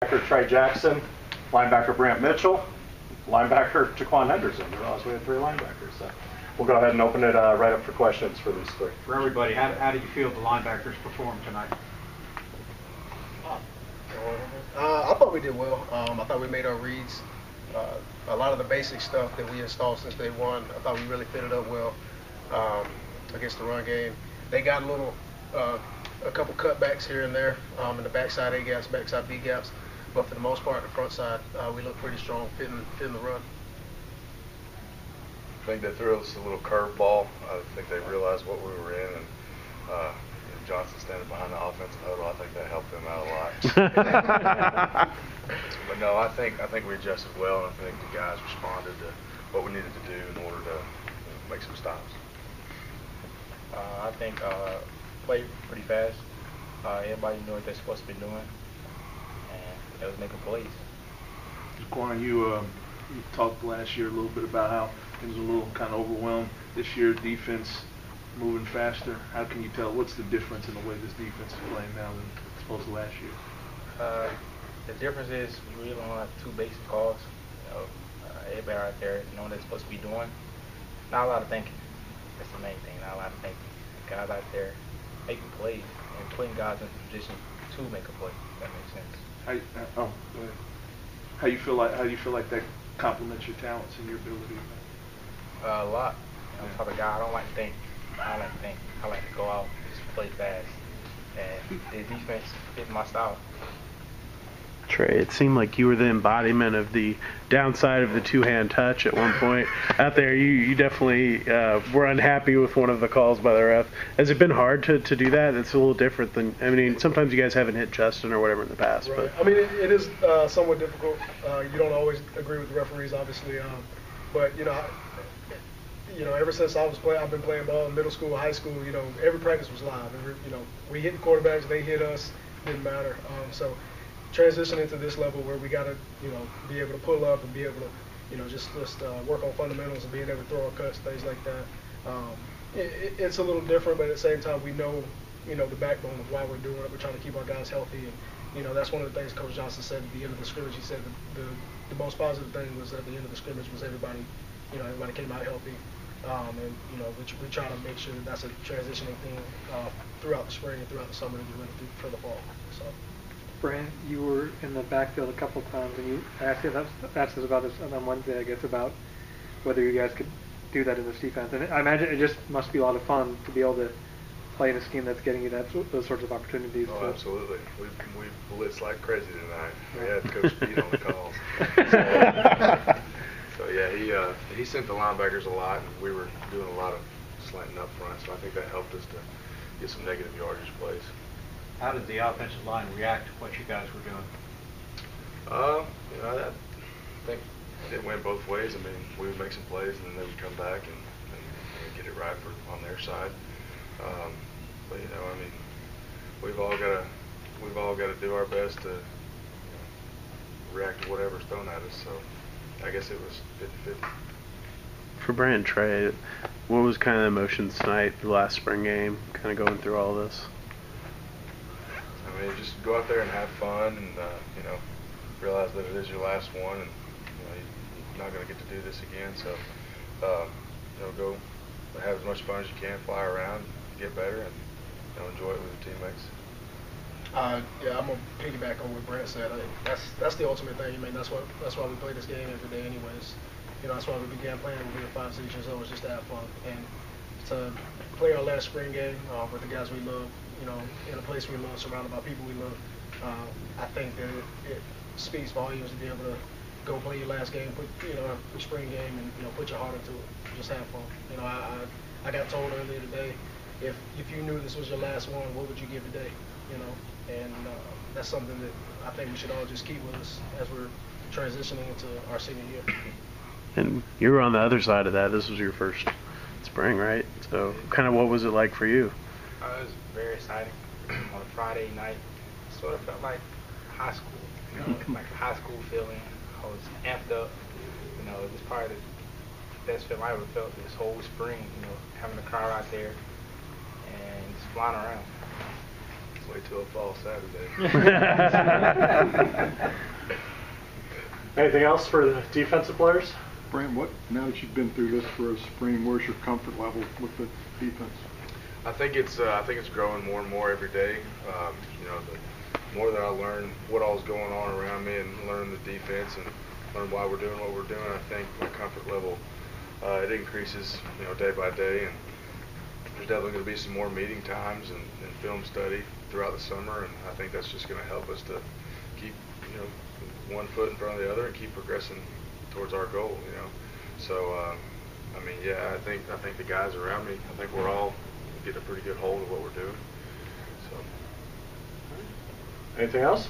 Linebacker Tre Jackson, linebacker Brant Mitchell, linebacker Jaquan Henderson. We realized we had 3 linebackers. So we'll go ahead and open it right up for questions for these 3. For everybody, how did you feel the linebackers performed tonight? I thought we did well. I thought we made our reads. A lot of the basic stuff that we installed since day one, I thought we really fitted up well against the run game. They got a couple cutbacks here and there in the backside A gaps, backside B gaps, but for the most part, the front side, we look pretty strong fitting the run. I think they threw us a little curveball. I think they realized what we were in, and Johnson standing behind the offensive huddle, I think that helped them out a lot. But no, I think we adjusted well, and I think the guys responded to what we needed to do in order to make some stops. I think played pretty fast. Everybody knew what they're supposed to be doing, and it was making plays. Jaquan, you talked last year a little bit about how it was a little kind of overwhelmed. This year, defense moving faster. How can you tell what's the difference in the way this defense is playing now than opposed to last year? The difference is we really only have 2 basic calls. Everybody out there knowing what they're supposed to be doing. Not a lot of thinking. That's the main thing. Not a lot of thinking. Guys out there making plays and putting guys in position to make a play. If that makes sense. Go ahead. How do you feel like that complements your talents and your ability? A lot. I'm the type of guy I don't like to think. I like to think. I like to go out, just play fast, and the defense fit my style. Tre, it seemed like you were the embodiment of the downside of the 2-hand touch at one point. Out there, you definitely were unhappy with one of the calls by the ref. Has it been hard to do that? It's a little different than, I mean, sometimes you guys haven't hit Justin or whatever in the past. Right. But I mean, it is somewhat difficult. You don't always agree with the referees, obviously, but ever since I've been playing ball in middle school, high school. Every practice was live. We hit the quarterbacks, they hit us. Didn't matter. So transitioning to this level where we got to, be able to pull up and be able to, just work on fundamentals and being able to throw our cuts, things like that. It's a little different, but at the same time, we know, the backbone of why we're doing it. We're trying to keep our guys healthy, and that's one of the things Coach Johnson said at the end of the scrimmage. He said the most positive thing was at the end of the scrimmage was everybody came out healthy. We try to make sure that that's a transitioning thing throughout the spring and throughout the summer to get ready for the fall. So. Brant, you were in the backfield a couple of times, and you asked us about this on Wednesday, I guess, about whether you guys could do that in this defense. And I imagine it just must be a lot of fun to be able to play in a scheme that's getting you those sorts of opportunities. Oh, absolutely. We blitzed like crazy tonight. We had Coach Pete on the calls. So yeah, he sent the linebackers a lot, and we were doing a lot of slanting up front. So I think that helped us to get some negative yardage plays. How did the offensive line react to what you guys were doing? I think it went both ways. I mean, we would make some plays, and then they would come back and get it right on their side. But I mean, we've all got to do our best to react to whatever's thrown at us. So I guess it was 50-50. for Brant and Tre, what was kind of the emotions tonight, the last spring game, kind of going through all this? I mean, just go out there and have fun, and realize that it is your last one, and you're not going to get to do this again. So, go have as much fun as you can, fly around, get better, and enjoy it with your teammates. Yeah, I'm gonna piggyback on what Brant said. That's the ultimate thing. I mean, that's why we play this game every day, anyways. That's why we began playing when we were 5, 6 years old, was just to have fun and to play our last spring game with the guys we love. In a place we love, surrounded by people we love. I think that it speaks volumes to be able to go play your last game, put your spring game, and put your heart into it. Just have fun. I got told earlier today, if you knew this was your last one, what would you give today? And that's something that I think we should all just keep with us as we're transitioning into our senior year. And you were on the other side of that. This was your first spring, right? So kind of what was it like for you? It was very exciting. On a Friday night, sort of felt like high school, like a high school feeling. I was amped up. It was probably the best feeling I ever felt this whole spring, having the crowd out there and just flying around. Wait till it falls Saturday. Anything else for the defensive players? Brant, now that you've been through this for a spring, where's your comfort level with the defense? I think it's growing more and more every day. You know, the more that I learn what all's going on around me and learn the defense and learn why we're doing what we're doing, I think my comfort level it increases, you know, day by day. And there's definitely going to be some more meeting times and film study throughout the summer, and I think that's just going to help us to keep, you know, one foot in front of the other and keep progressing towards our goal. You know, so I mean, yeah, I think the guys around me, I think we're all getting a pretty good hold of what we're doing. So. Anything else?